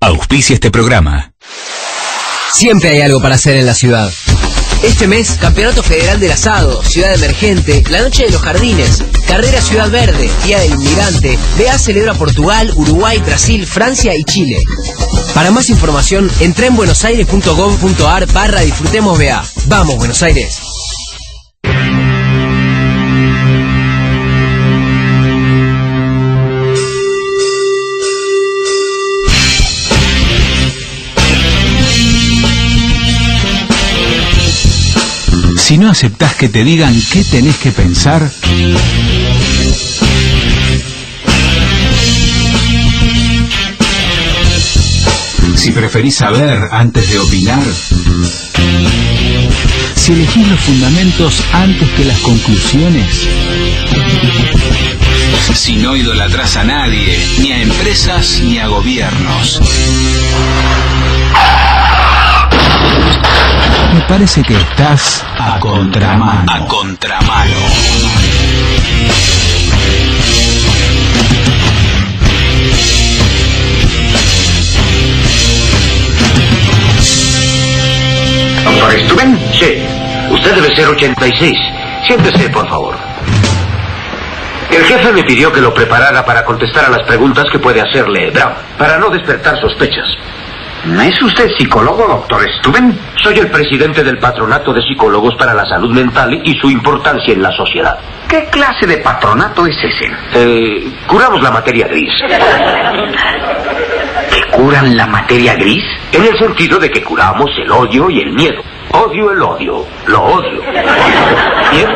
Auspicia este programa. Siempre hay algo para hacer en la ciudad. Este mes, Campeonato Federal del Asado, Ciudad Emergente, la Noche de los Jardines, Carrera Ciudad Verde, Día del Inmigrante, BA celebra Portugal, Uruguay, Brasil, Francia y Chile. Para más información, entra en buenosaires.gov.ar/disfrutemos BA. ¡Vamos, Buenos Aires! Si no aceptás que te digan qué tenés que pensar, si preferís saber antes de opinar, si elegís los fundamentos antes que las conclusiones, si no idolatrás a nadie, ni a empresas ni a gobiernos, me parece que estás a contramano. A contramano. ¿Doctor Stuben? Sí. Usted debe ser 86. Siéntese, por favor. El jefe me pidió que lo preparara para contestar a las preguntas que puede hacerle Brown, para no despertar sospechas. ¿Es usted psicólogo, doctor Stuben? Soy el presidente del Patronato de Psicólogos para la Salud Mental y su importancia en la sociedad. ¿Qué clase de patronato es ese? Curamos la materia gris. ¿Que curan la materia gris? En el sentido de que curamos el odio y el miedo. Odio el odio. Lo odio. Bien.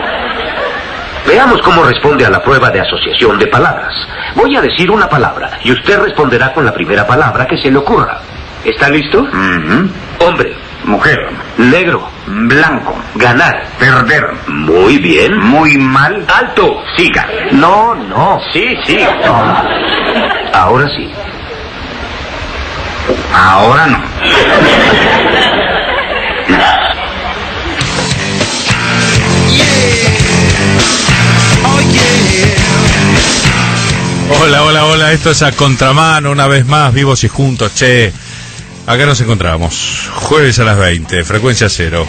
Veamos cómo responde a la prueba de asociación de palabras. Voy a decir una palabra y usted responderá con la primera palabra que se le ocurra. ¿Está listo? Hombre. Mujer. Negro. Blanco. Ganar. Perder. Muy bien. Muy mal. Alto. Siga. No. Sí. No. Ahora sí. Ahora no. Hola, esto es A Contramano, una vez más, vivos y juntos, che. Acá nos encontramos, jueves a las 20, frecuencia cero,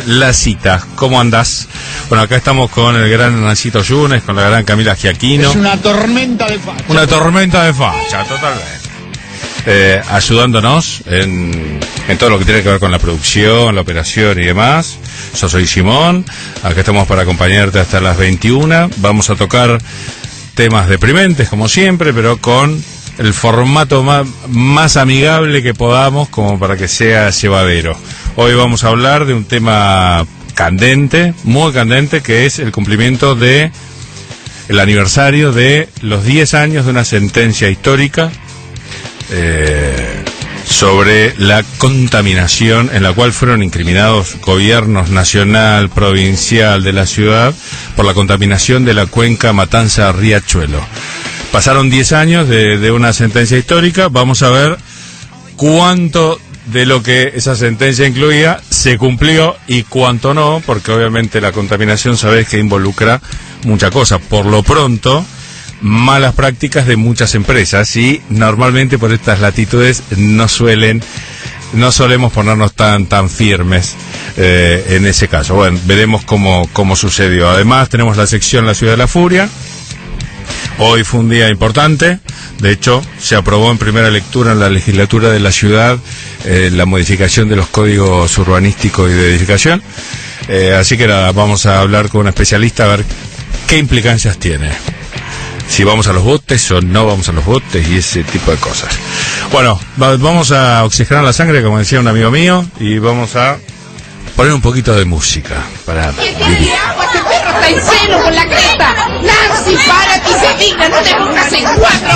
La Cita. ¿Cómo andás? Bueno, acá estamos con el gran Nancito Yunes, con la gran Camila Giaquino. Es una tormenta de facha. Una tormenta de facha, totalmente. Ayudándonos en todo lo que tiene que ver con la producción, la operación y demás. Yo soy Simón, acá estamos para acompañarte hasta las 21. Vamos a tocar temas deprimentes, como siempre, pero con el formato más amigable que podamos, como para que sea llevadero. Hoy vamos a hablar de un tema candente, muy candente, que es el cumplimiento de el aniversario de los 10 años de una sentencia histórica sobre la contaminación, en la cual fueron incriminados gobiernos nacional, provincial de la ciudad por la contaminación de la cuenca Matanza-Riachuelo. Pasaron 10 años de una sentencia histórica. Vamos a ver cuánto de lo que esa sentencia incluía se cumplió y cuánto no, porque obviamente la contaminación, sabés que involucra mucha cosa. Por lo pronto, malas prácticas de muchas empresas, y normalmente por estas latitudes no solemos ponernos tan firmes en ese caso. Bueno, veremos cómo sucedió. Además tenemos la sección La Ciudad de la Furia. Hoy fue un día importante. De hecho, se aprobó en primera lectura en la legislatura de la ciudad la modificación de los códigos urbanísticos y de edificación. Así que nada, vamos a hablar con un especialista a ver qué implicancias tiene. Si vamos a los botes o no vamos a los botes y ese tipo de cosas. Bueno, vamos a oxigenar la sangre, como decía un amigo mío, y vamos a poner un poquito de música para vivir. ¡Este perro está en celo con la cresta! ¡Nancy, párate y se digna! ¡No te pongas en cuatro!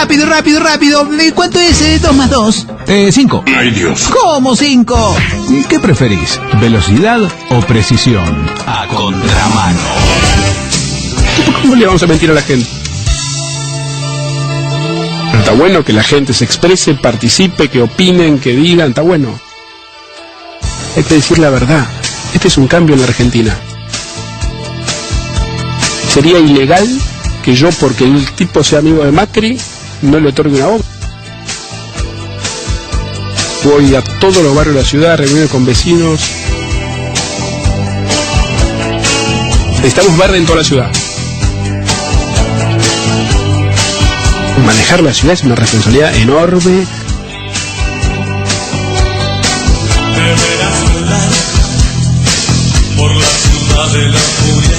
rápido. ¿Cuánto es 2 más 2? 5. Ay, Dios. ¿Cómo 5? ¿Qué preferís? ¿Velocidad o precisión? A contramano. ¿Cómo le vamos a mentir a la gente? Está bueno que la gente se exprese, participe, que opinen, que digan, está bueno. Hay que decir la verdad. Este es un cambio en la Argentina. Sería ilegal que yo, porque el tipo sea amigo de Macri, no le otorgue una obra. Voy a todos los barrios de la ciudad, reunirme con vecinos. Necesitamos verde en toda la ciudad. Manejar la ciudad es una responsabilidad enorme. Por la ciudad de la furia.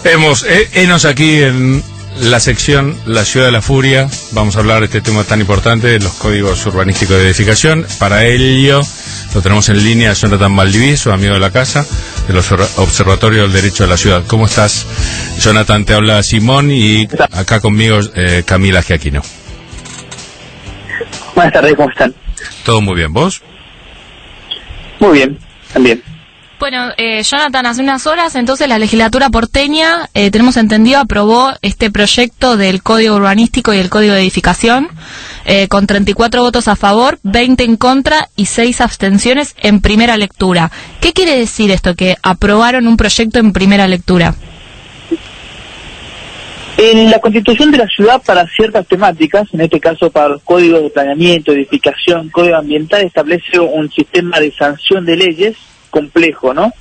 Hemos aquí en la sección La Ciudad de la Furia. Vamos a hablar de este tema tan importante, los códigos urbanísticos de edificación. Para ello lo tenemos en línea a Jonathan Valdiviso, amigo de la casa, del Observatorio del Derecho de la Ciudad. ¿Cómo estás, Jonathan? Te habla Simón y acá conmigo Camila Giaquino. Buenas tardes, ¿cómo están? Todo muy bien, ¿vos? Muy bien, también. Bueno, Jonathan, hace unas horas entonces la legislatura porteña, tenemos entendido, aprobó este proyecto del Código Urbanístico y el Código de Edificación, con 34 votos a favor, 20 en contra y 6 abstenciones en primera lectura. ¿Qué quiere decir esto, que aprobaron un proyecto en primera lectura? En la Constitución de la ciudad, para ciertas temáticas, en este caso para los códigos de planeamiento, edificación, código ambiental, establece un sistema de sanción de leyes complejo, ¿no?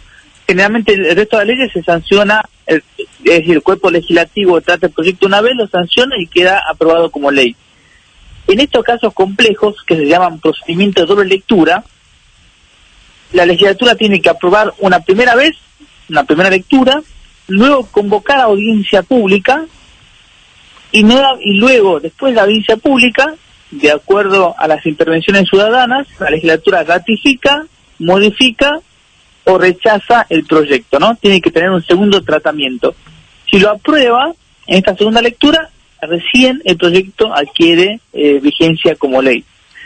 Generalmente el resto de las leyes se sanciona, es decir, el cuerpo legislativo trata el proyecto una vez, lo sanciona y queda aprobado como ley. En estos casos complejos, que se llaman procedimientos de doble lectura, la legislatura tiene que aprobar una primera vez, una primera lectura, luego convocar a audiencia pública y luego, después de la audiencia pública, de acuerdo a las intervenciones ciudadanas, la legislatura ratifica, modifica o rechaza el proyecto, ¿no? Tiene que tener un segundo tratamiento. Si lo aprueba en esta segunda lectura, recién el proyecto adquiere vigencia como ley.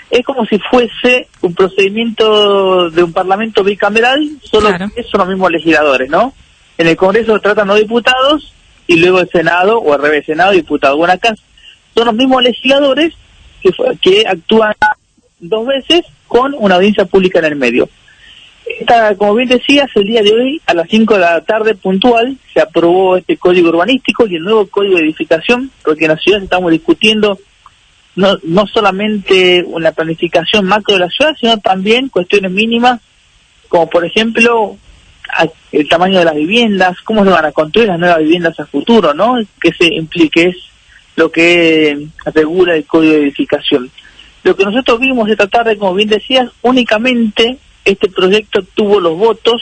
Es como si fuese un procedimiento de un parlamento bicameral, solo claro, que son los mismos legisladores, ¿no? En el Congreso tratan los diputados y luego el Senado, o al revés, Senado, diputado. Bueno, acá son los mismos legisladores que actúan 2 veces con una audiencia pública en el medio. Como bien decías, el día de hoy a las 5 de la tarde puntual se aprobó este código urbanístico y el nuevo código de edificación, porque en la ciudad estamos discutiendo no solamente una planificación macro de la ciudad, sino también cuestiones mínimas, como por ejemplo el tamaño de las viviendas, cómo se van a construir las nuevas viviendas a futuro, ¿no? Que se implique es lo que regula el código de edificación. Lo que nosotros vimos esta tarde, como bien decías, únicamente este proyecto tuvo los votos,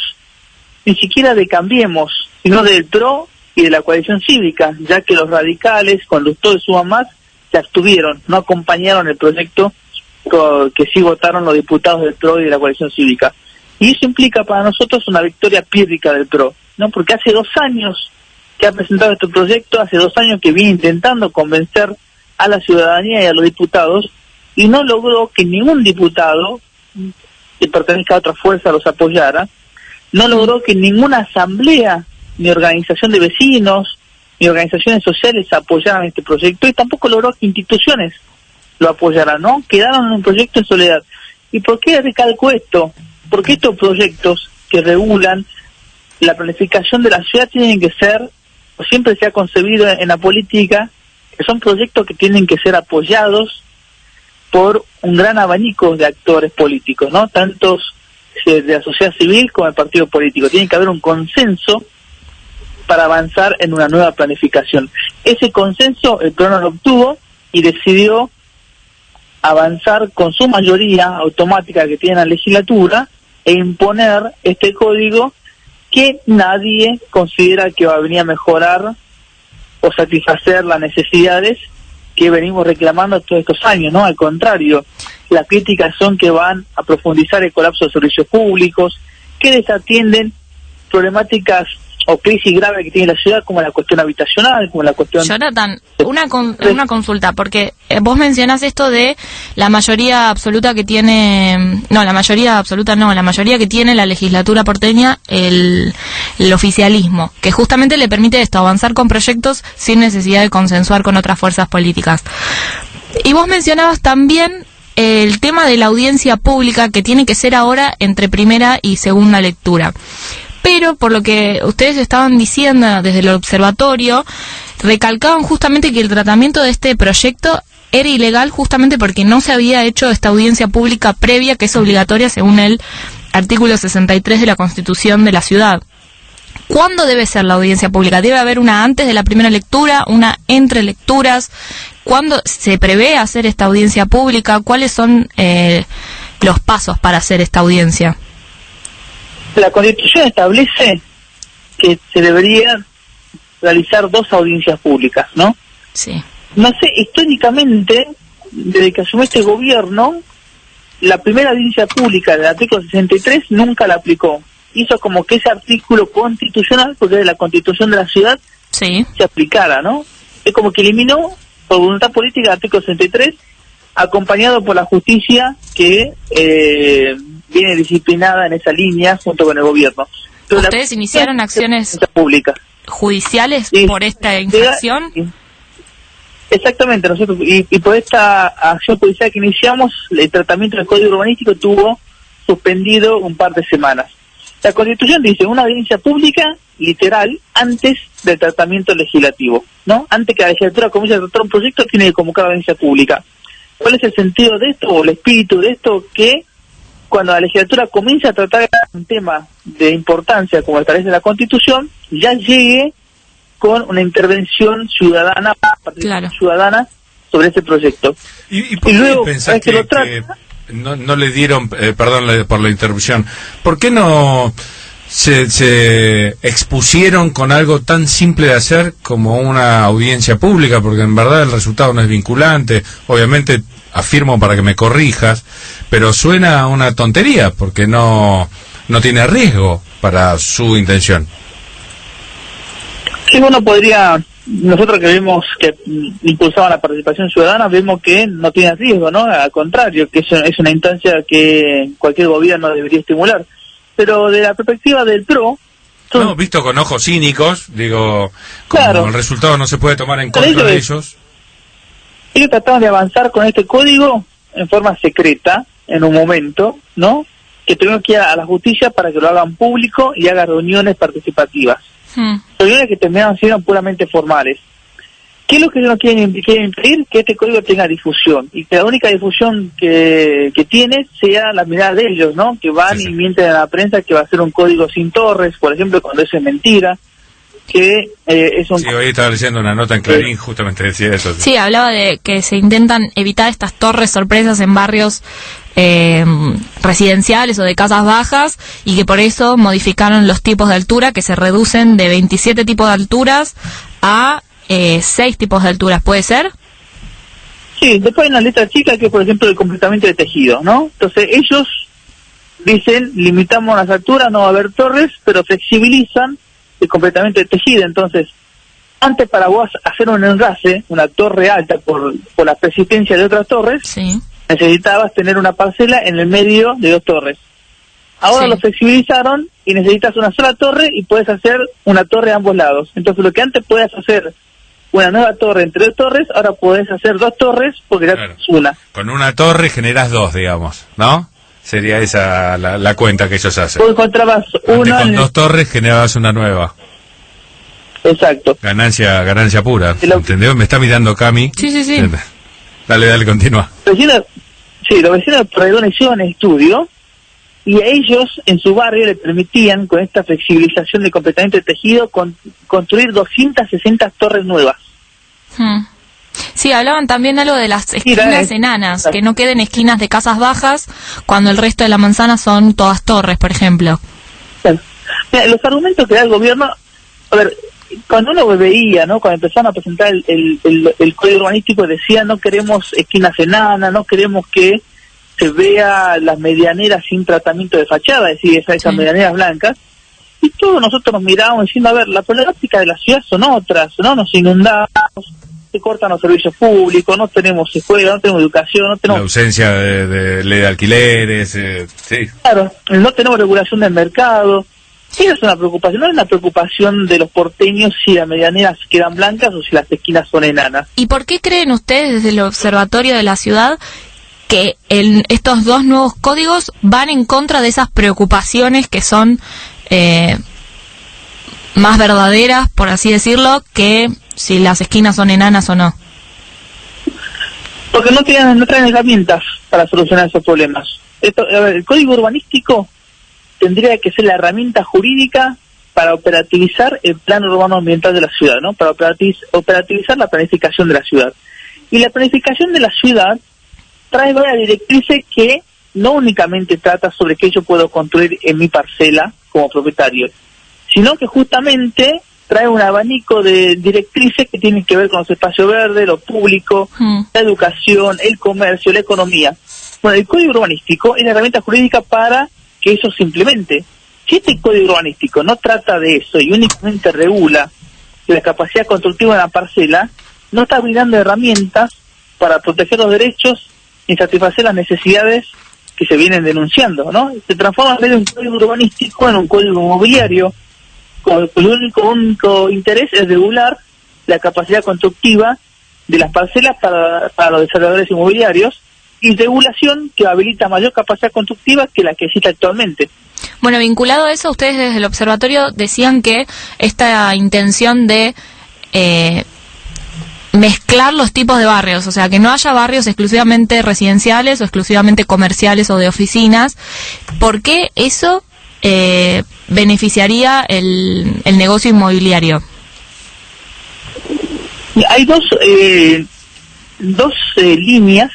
ni siquiera de Cambiemos, sino del PRO y de la coalición cívica, ya que los radicales, cuando ustedes suban más, se abstuvieron, no acompañaron el proyecto que sí votaron los diputados del PRO y de la coalición cívica. Y eso implica para nosotros una victoria pírrica del PRO, ¿no? Porque hace 2 años que ha presentado este proyecto, hace 2 años que viene intentando convencer a la ciudadanía y a los diputados, y no logró que ningún diputado que pertenezca a otra fuerza los apoyara, no logró que ninguna asamblea, ni organización de vecinos, ni organizaciones sociales apoyaran este proyecto, y tampoco logró que instituciones lo apoyaran, ¿no? Quedaron en un proyecto en soledad. ¿Y por qué recalco esto? Porque estos proyectos que regulan la planificación de la ciudad tienen que ser, o siempre se ha concebido en la política, que son proyectos que tienen que ser apoyados por un gran abanico de actores políticos, ¿no? Tantos de la sociedad civil como el partido político. Tiene que haber un consenso para avanzar en una nueva planificación. Ese consenso el PRO no lo obtuvo y decidió avanzar con su mayoría automática que tiene la legislatura e imponer este código que nadie considera que va a venir a mejorar o satisfacer las necesidades que venimos reclamando todos estos años, ¿no? Al contrario, las críticas son que van a profundizar el colapso de servicios públicos, que desatienden problemáticas o crisis grave que tiene la ciudad, como la cuestión habitacional, como la cuestión... Jonathan, una consulta, porque vos mencionás esto de la mayoría absoluta que tiene... No, la mayoría absoluta no, la mayoría que tiene la legislatura porteña, el oficialismo, que justamente le permite esto, avanzar con proyectos sin necesidad de consensuar con otras fuerzas políticas. Y vos mencionabas también el tema de la audiencia pública, que tiene que ser ahora entre primera y segunda lectura. Pero por lo que ustedes estaban diciendo desde el observatorio, recalcaban justamente que el tratamiento de este proyecto era ilegal justamente porque no se había hecho esta audiencia pública previa, que es obligatoria según el artículo 63 de la Constitución de la ciudad. ¿Cuándo debe ser la audiencia pública? ¿Debe haber una antes de la primera lectura, una entre lecturas? ¿Cuándo se prevé hacer esta audiencia pública? ¿Cuáles son los pasos para hacer esta audiencia? La Constitución establece que se deberían realizar 2 audiencias públicas, ¿no? Sí. No sé, históricamente, desde que asumió este gobierno, la primera audiencia pública del artículo 63 nunca la aplicó. Hizo como que ese artículo constitucional, porque de la Constitución de la ciudad, sí, se aplicara, ¿no? Es como que eliminó, por voluntad política, el artículo 63, acompañado por la justicia que... viene disciplinada en esa línea junto con el gobierno. Pero ¿ustedes iniciaron acciones judiciales por esta infracción? Exactamente, nosotros y por esta acción judicial que iniciamos, el tratamiento del Código Urbanístico tuvo suspendido un par de semanas. La Constitución dice una audiencia pública, literal, antes del tratamiento legislativo, ¿no? Antes que la legislatura comience a tratar un proyecto, tiene que convocar la audiencia pública. ¿Cuál es el sentido de esto, o el espíritu de esto? Que cuando la legislatura comienza a tratar un tema de importancia, como establece la Constitución, ya llegue con una intervención ciudadana, ciudadana sobre ese proyecto. ¿Y por qué luego pensás que no le dieron, perdón por la interrupción, por qué no se expusieron con algo tan simple de hacer como una audiencia pública? Porque en verdad el resultado no es vinculante, obviamente afirmo para que me corrijas, pero suena una tontería porque no tiene riesgo para su intención. Sí, uno podría, nosotros que vemos que impulsaban la participación ciudadana, vemos que no tiene riesgo, ¿no? Al contrario, que es una instancia que cualquier gobierno debería estimular. Pero de la perspectiva del PRO... No, visto con ojos cínicos, digo, como claro, el resultado no se puede tomar en contra de ellos. Ellos trataron de avanzar con este código en forma secreta, en un momento, ¿no? Que tuvieron que ir a la justicia para que lo hagan público y hagan reuniones participativas. Reuniones que terminaron siendo puramente formales. ¿Qué es lo que ellos quieren impedir? Que este código tenga difusión, y que la única difusión que tiene sea la mirada de ellos, ¿no? Que van y mienten a la prensa que va a ser un código sin torres, por ejemplo, cuando eso es mentira. Que es un... Sí, hoy estaba leyendo una nota en Clarín, justamente decía eso. Sí, hablaba de que se intentan evitar estas torres sorpresas en barrios residenciales o de casas bajas, y que por eso modificaron los tipos de altura, que se reducen de 27 tipos de alturas a 6 tipos de alturas, ¿puede ser? Sí, después hay una letra chica que, por ejemplo, el completamiento de tejido, ¿no? Entonces ellos dicen, limitamos las alturas, no va a haber torres, pero flexibilizan el completamiento de tejido. Entonces, antes para vos hacer un enlace, una torre alta por la persistencia de otras torres, necesitabas tener una parcela en el medio de 2 torres. Ahora lo flexibilizaron y necesitas una sola torre y puedes hacer una torre a ambos lados. Entonces, lo que antes podías hacer una nueva torre entre 2 torres, ahora podés hacer 2 torres porque ya es una. Con una torre generas 2, digamos, ¿no? Sería esa la cuenta que ellos hacen. Vos encontrabas una... Con 2 torres generabas una nueva. Exacto. Ganancia pura, ¿entendés? Me está mirando Cami. Sí. Dale, continúa. Los vecinos de Porredón hicieron un estudio y a ellos en su barrio le permitían, con esta flexibilización de completamiento de tejido, construir 260 torres nuevas. Sí, hablaban también algo de las esquinas enanas, que no queden esquinas de casas bajas cuando el resto de la manzana son todas torres, por ejemplo. Mira, los argumentos que da el gobierno, a ver, cuando uno veía, ¿no? Cuando empezaron a presentar el código urbanístico, decía no queremos esquinas enanas, no queremos que se vea las medianeras sin tratamiento de fachada, es decir, esas medianeras blancas. y todos nosotros nos mirábamos diciendo, a ver, la problemática de la ciudad son otras, ¿no? Nos inundamos, se cortan los servicios públicos, no tenemos escuela, no tenemos educación, no tenemos... La ausencia de ley de alquileres, sí. Claro, no tenemos regulación del mercado. Sí, es una preocupación, no es una preocupación de los porteños si las medianeras quedan blancas o si las esquinas son enanas. ¿Y por qué creen ustedes desde el Observatorio de la Ciudad que estos dos nuevos códigos van en contra de esas preocupaciones que son más verdaderas, por así decirlo, que si las esquinas son enanas o no? Porque no traen herramientas para solucionar esos problemas. El código urbanístico tendría que ser la herramienta jurídica para operativizar el plan urbano ambiental de la ciudad, ¿no? Para operativizar la planificación de la ciudad. Y la planificación de la ciudad trae varias directrices que no únicamente trata sobre qué yo puedo construir en mi parcela como propietario, sino que justamente trae un abanico de directrices que tienen que ver con los espacios verdes, lo público, la educación, el comercio, la economía. Bueno, el código urbanístico es la herramienta jurídica para que eso se implemente. Si este código urbanístico no trata de eso y únicamente regula la capacidad constructiva de la parcela, no está brindando herramientas para proteger los derechos y satisfacer las necesidades que se vienen denunciando, ¿no? Se transforma en vez de un código urbanístico en un código inmobiliario, con el único interés es regular la capacidad constructiva de las parcelas para los desarrolladores inmobiliarios, y regulación que habilita mayor capacidad constructiva que la que existe actualmente. Bueno, vinculado a eso, ustedes desde el observatorio decían que esta intención de mezclar los tipos de barrios, o sea, que no haya barrios exclusivamente residenciales o exclusivamente comerciales o de oficinas, ¿por qué eso beneficiaría el negocio inmobiliario? Hay dos líneas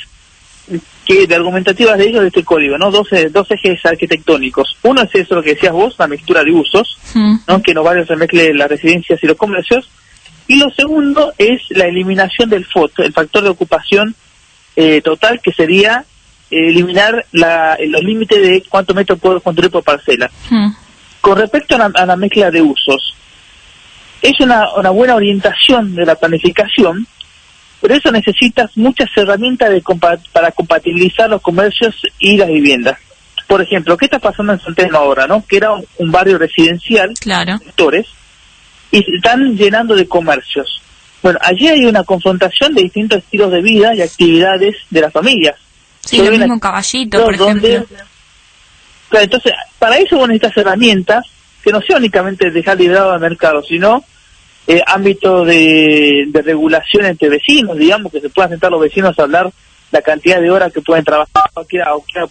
que de argumentativas de ellos de este código, ¿no? Dos ejes arquitectónicos. Uno es eso, lo que decías vos, la mixtura de usos, ¿no? Que en los barrios se mezcle las residencias y los comercios. Y lo segundo es la eliminación del FOT, el factor de ocupación total, que sería eliminar los límites de cuántos metros puedo construir por parcela. Con respecto a la mezcla de usos, es una buena orientación de la planificación, pero eso necesitas muchas herramientas para compatibilizar los comercios y las viviendas. Por ejemplo, ¿qué está pasando en San Telmo ahora, no? Que era un barrio residencial, claro, sectores, y se están llenando de comercios. Bueno, allí hay una confrontación de distintos estilos de vida y actividades de las familias. Sí, lo mismo en Caballito, por ejemplo. Claro, entonces, para eso vos necesitas herramientas que no sea únicamente dejar librado al mercado, sino ámbito de regulación entre vecinos, digamos, que se puedan sentar los vecinos a hablar la cantidad de horas que pueden trabajar, o que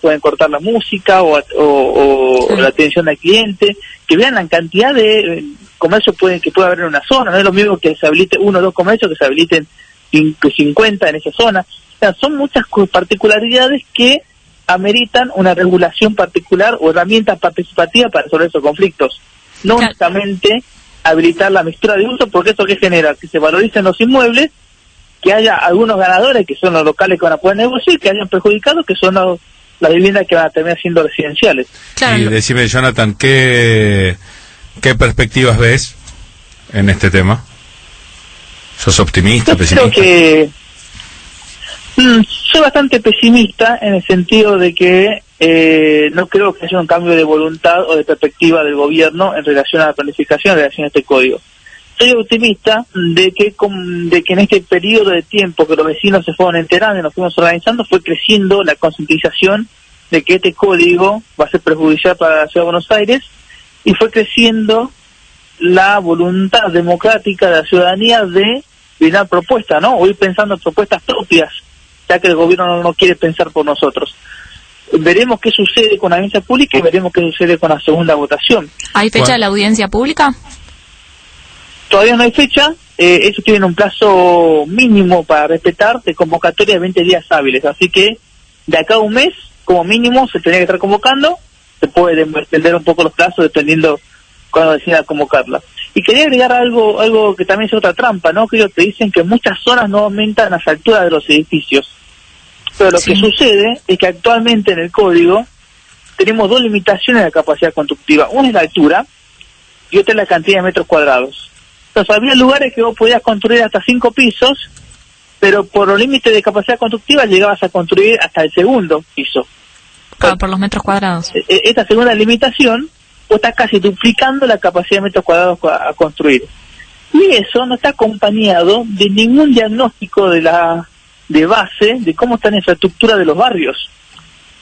pueden cortar la música o la atención al cliente, que vean la cantidad de comercios que puede haber en una zona. No es lo mismo que se habilite 1 o 2 comercios que se habiliten 50 en esa zona. O sea, son muchas particularidades que ameritan una regulación particular o herramientas participativas para resolver esos conflictos. No únicamente habilitar la mixtura de uso, porque eso que genera que se valoricen los inmuebles, que haya algunos ganadores que son los locales que van a poder negociar, que hayan perjudicados que son las viviendas que van a terminar siendo residenciales. Claro. Y decime, Jonathan, ¿qué perspectivas ves en este tema? ¿Sos optimista, pesimista? Creo que soy bastante pesimista en el sentido de que no creo que haya un cambio de voluntad o de perspectiva del gobierno en relación a la planificación, en relación a este código. Soy optimista de que en este periodo de tiempo que los vecinos se fueron enterando y nos fuimos organizando, fue creciendo la concientización de que este código va a ser perjudicial para la Ciudad de Buenos Aires, y fue creciendo la voluntad democrática de la ciudadanía de brindar propuestas, ¿no? O ir pensando en propuestas propias, ya que el gobierno no quiere pensar por nosotros. Veremos qué sucede con la audiencia pública y veremos qué sucede con la segunda votación. ¿Hay fecha de la audiencia pública? Todavía no hay fecha. Ellos tienen un plazo mínimo para respetar de convocatoria de 20 días hábiles. Así que de acá a un mes, como mínimo, se tendría que estar convocando. Se puede extender un poco los plazos dependiendo cuando decidan convocarla. Y quería agregar algo que también es otra trampa, ¿no? Que ellos te dicen que en muchas zonas no aumentan las alturas de los edificios. Pero lo que sucede es que actualmente en el código tenemos dos limitaciones de la capacidad constructiva. Una es la altura, y otra es la cantidad de metros cuadrados. Entonces había lugares que vos podías construir hasta 5 pisos, pero por los límites de capacidad constructiva llegabas a construir hasta el segundo piso. Claro, por los metros cuadrados. Esta segunda limitación, vos estás casi duplicando la capacidad de metros cuadrados a construir. Y eso no está acompañado de ningún diagnóstico de base de cómo está la infraestructura de los barrios.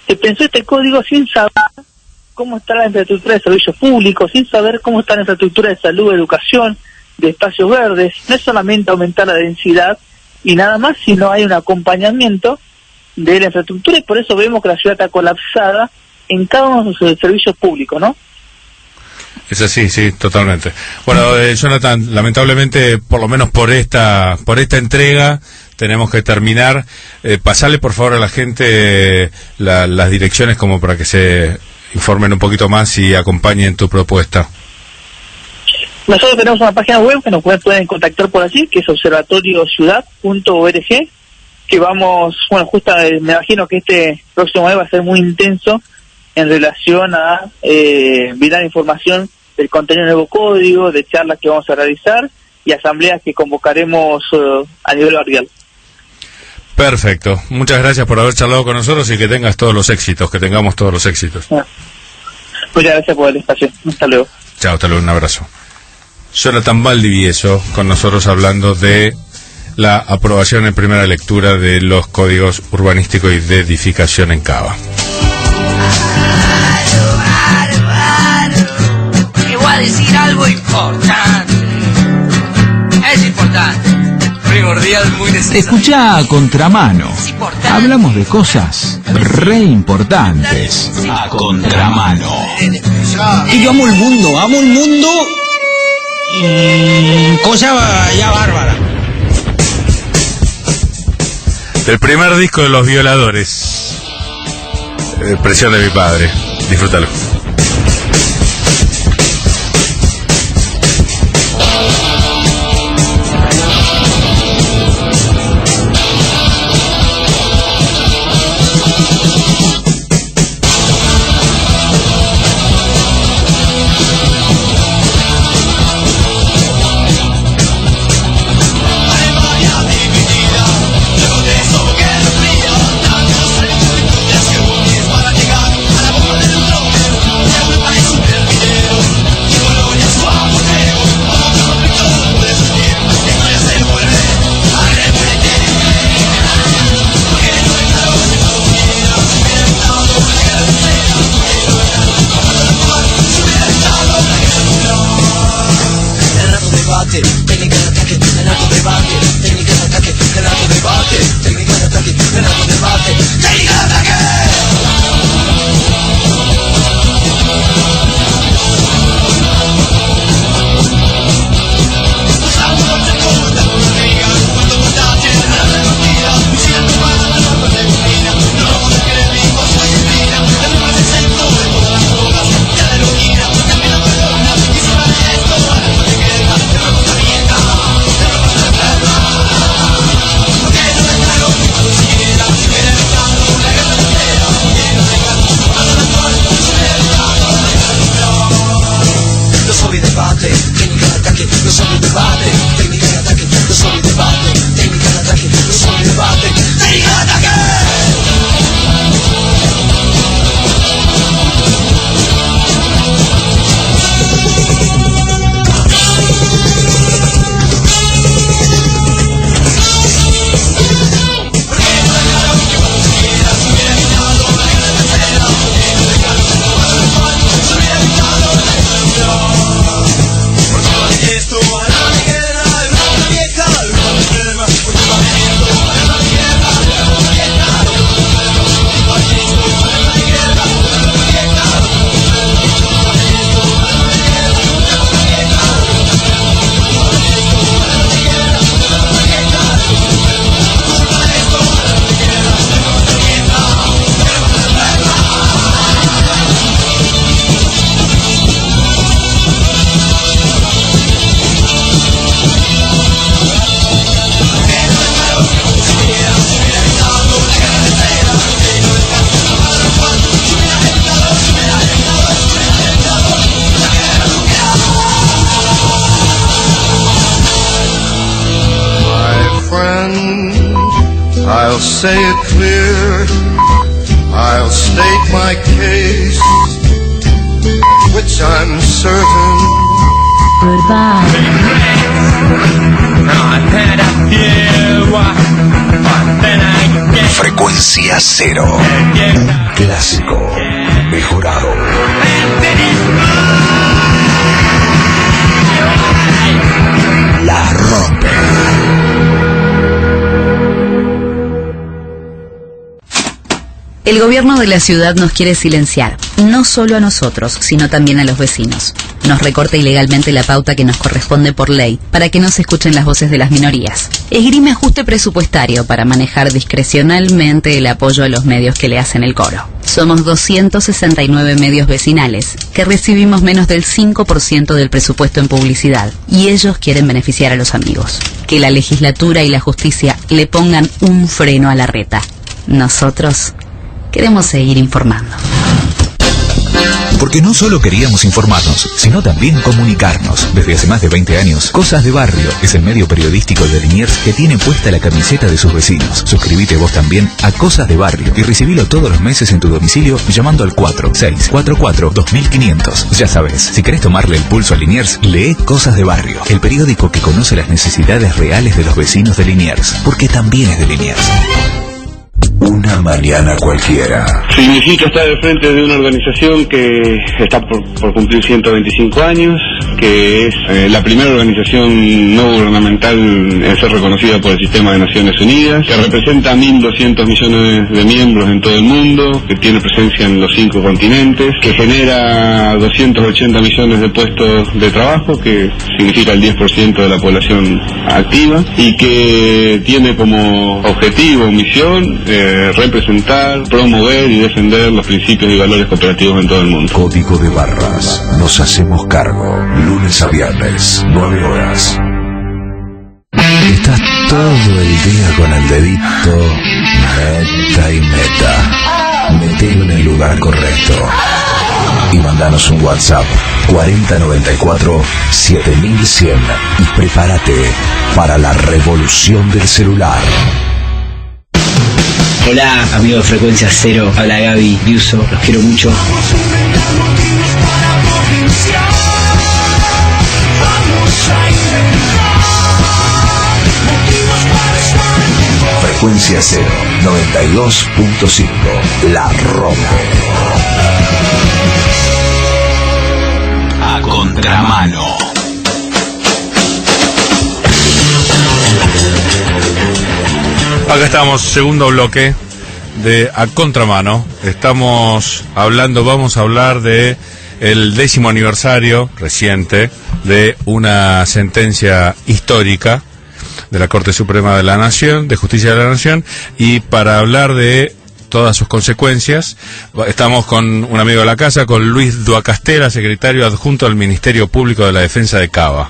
Se pensó este código sin saber cómo está la infraestructura de servicios públicos, sin saber cómo está la infraestructura de salud, de educación, de espacios verdes. No es solamente aumentar la densidad y nada más, sino hay un acompañamiento de la infraestructura, y por eso vemos que la ciudad está colapsada en cada uno de sus servicios públicos, ¿no? Es así, sí, totalmente. Bueno, Jonathan, lamentablemente, por lo menos por esta entrega, tenemos que terminar. Pasarle, por favor, a la gente las direcciones como para que se informen un poquito más y acompañen tu propuesta. Nosotros tenemos una página web que nos pueden contactar por allí, que es observatoriociudad.org, que vamos, bueno, justo me imagino que este próximo mes va a ser muy intenso en relación a brindar información del contenido del nuevo código, de charlas que vamos a realizar y asambleas que convocaremos a nivel barrial. Perfecto. Muchas gracias por haber charlado con nosotros y que tengamos todos los éxitos. Muchas gracias por el espacio. Hasta luego. Chao, hasta luego, un abrazo. Jonathan Valdivieso con nosotros hablando de la aprobación en primera lectura de los códigos urbanísticos y de edificación en Cava. Te voy a decir algo importante. Es importante. Primordial, muy necesario. Escuchá A Contramano. Hablamos de cosas re importantes. A Contramano. Y yo amo el mundo. Cosa ya bárbara. El primer disco de Los Violadores. Presión de mi padre. Disfrútalo. Para llegar a la boca del tronco. say it clear, I'll state my case, which I'm certain. Goodbye. Frecuencia cero. Clásico. Mejorado. La rompe. El gobierno de la ciudad nos quiere silenciar, no solo a nosotros, sino también a los vecinos. Nos recorta ilegalmente la pauta que nos corresponde por ley, para que no se escuchen las voces de las minorías. Esgrime ajuste presupuestario para manejar discrecionalmente el apoyo a los medios que le hacen el coro. Somos 269 medios vecinales, que recibimos menos del 5% del presupuesto en publicidad, y ellos quieren beneficiar a los amigos. Que la legislatura y la justicia le pongan un freno a la reta. Nosotros queremos seguir informando. Porque no solo queríamos informarnos, sino también comunicarnos. Desde hace más de 20 años, Cosas de Barrio es el medio periodístico de Liniers que tiene puesta la camiseta de sus vecinos. Suscríbete vos también a Cosas de Barrio y recibilo todos los meses en tu domicilio llamando al 4644-2500. Ya sabes, si querés tomarle el pulso a Liniers, lee Cosas de Barrio, el periódico que conoce las necesidades reales de los vecinos de Liniers, porque también es de Liniers. Una mañana cualquiera. Significa estar al frente de una organización que está por cumplir 125 años, que es la primera organización no gubernamental en ser reconocida por el Sistema de Naciones Unidas, que representa 1.200 millones de miembros en todo el mundo, que tiene presencia en los 5 continentes, que genera 280 millones de puestos de trabajo, que significa el 10% de la población activa, y que tiene como objetivo, misión, representar, promover y defender los principios y valores cooperativos en todo el mundo. Código de barras. Nos hacemos cargo. Lunes a viernes, 9 horas. Estás todo el día con el dedito meta y meta. Metelo en el lugar correcto. Y mandanos un WhatsApp 4094-7100 y prepárate para la revolución del celular. Hola, amigos de Frecuencia Cero, habla Gaby Biuso, los quiero mucho. Frecuencia Cero, 92.5, la rompe. A contramano. Acá estamos, segundo bloque de A Contramano. Vamos a hablar de el 10º aniversario reciente de una sentencia histórica de la Corte Suprema de la Nación, de Justicia de la Nación, y para hablar de todas sus consecuencias, estamos con un amigo de la casa, con Luis Duacastela, secretario adjunto al Ministerio Público de la Defensa de Cava.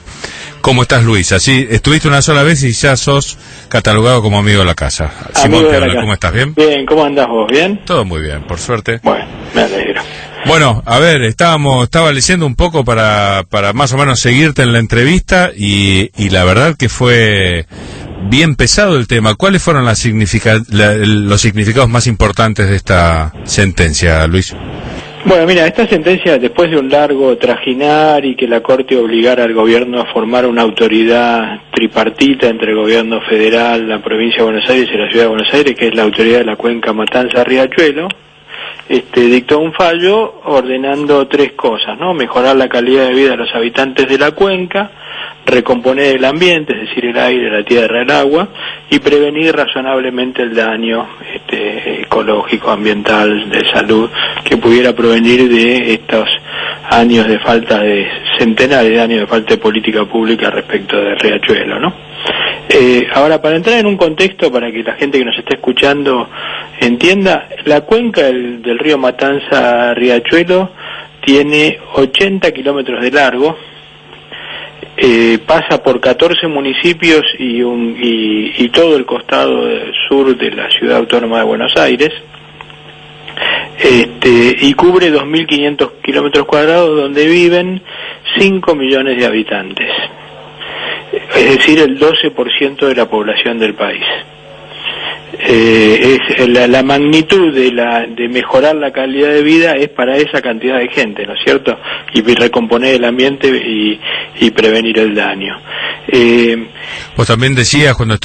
¿Cómo estás, Luis? Así estuviste una sola vez y ya sos catalogado como amigo de la casa. Simón te habla. ¿Cómo estás? ¿Bien? Bien, ¿cómo andás vos? ¿Bien? Todo muy bien, por suerte. Bueno, me alegro. Bueno, a ver, estaba leyendo un poco para más o menos seguirte en la entrevista y la verdad que fue bien pesado el tema. ¿Cuáles fueron los significados más importantes de esta sentencia, Luis? Bueno, mira, esta sentencia, después de un largo trajinar y que la Corte obligara al gobierno a formar una autoridad tripartita entre el gobierno federal, la provincia de Buenos Aires y la ciudad de Buenos Aires, que es la autoridad de la cuenca Matanza-Riachuelo, dictó un fallo ordenando 3 cosas, ¿no? Mejorar la calidad de vida de los habitantes de la cuenca, recomponer el ambiente, es decir, el aire, la tierra, el agua, y prevenir razonablemente el daño ecológico, ambiental, de salud, que pudiera provenir de estos años de falta de, centenares de años de falta de política pública respecto de Riachuelo, ¿no? Ahora, para entrar en un contexto, para que la gente que nos esté escuchando entienda, la cuenca del río Matanza-Riachuelo tiene 80 kilómetros de largo, pasa por 14 municipios y todo el costado sur de la ciudad autónoma de Buenos Aires, y cubre 2.500 kilómetros cuadrados donde viven 5 millones de habitantes, es decir, el 12% de la población del país. la magnitud de mejorar la calidad de vida es para esa cantidad de gente, ¿no es cierto? Y recomponer el ambiente y prevenir el daño. Vos también decías cuando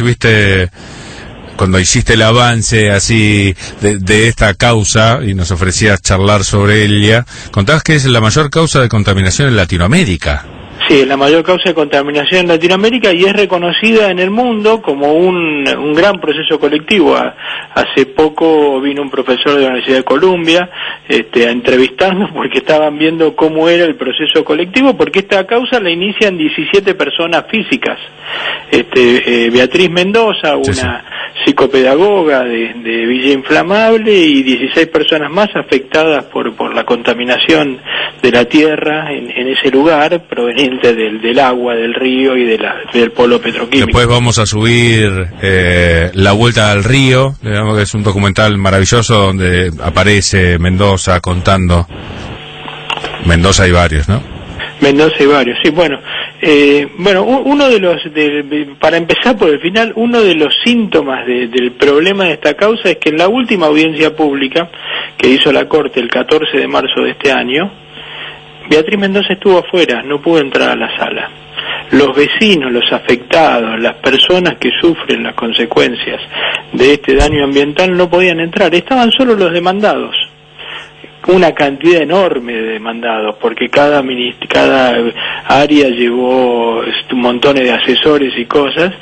hiciste el avance así de esta causa y nos ofrecías charlar sobre ella, contabas que es la mayor causa de contaminación en Latinoamérica. Sí, es la mayor causa de contaminación en Latinoamérica y es reconocida en el mundo como un gran proceso colectivo. Hace poco vino un profesor de la Universidad de Columbia a entrevistarnos porque estaban viendo cómo era el proceso colectivo, porque esta causa la inician 17 personas físicas. Beatriz Mendoza, una psicopedagoga de Villa Inflamable, y 16 personas más afectadas por la contaminación de la tierra en ese lugar, proveniente del agua, del río y del polo petroquímico. Después vamos a subir La Vuelta al Río, digamos que es un documental maravilloso donde aparece Mendoza contando. Mendoza y varios, ¿no? Mendoza y varios, sí, bueno, uno de los, para empezar por el final, uno de los síntomas del problema de esta causa es que en la última audiencia pública que hizo la Corte el 14 de marzo de este año, Beatriz Mendoza estuvo afuera, no pudo entrar a la sala. Los vecinos, los afectados, las personas que sufren las consecuencias de este daño ambiental no podían entrar, estaban solo los demandados. Una cantidad enorme de demandados, porque cada área llevó montones de asesores y cosas,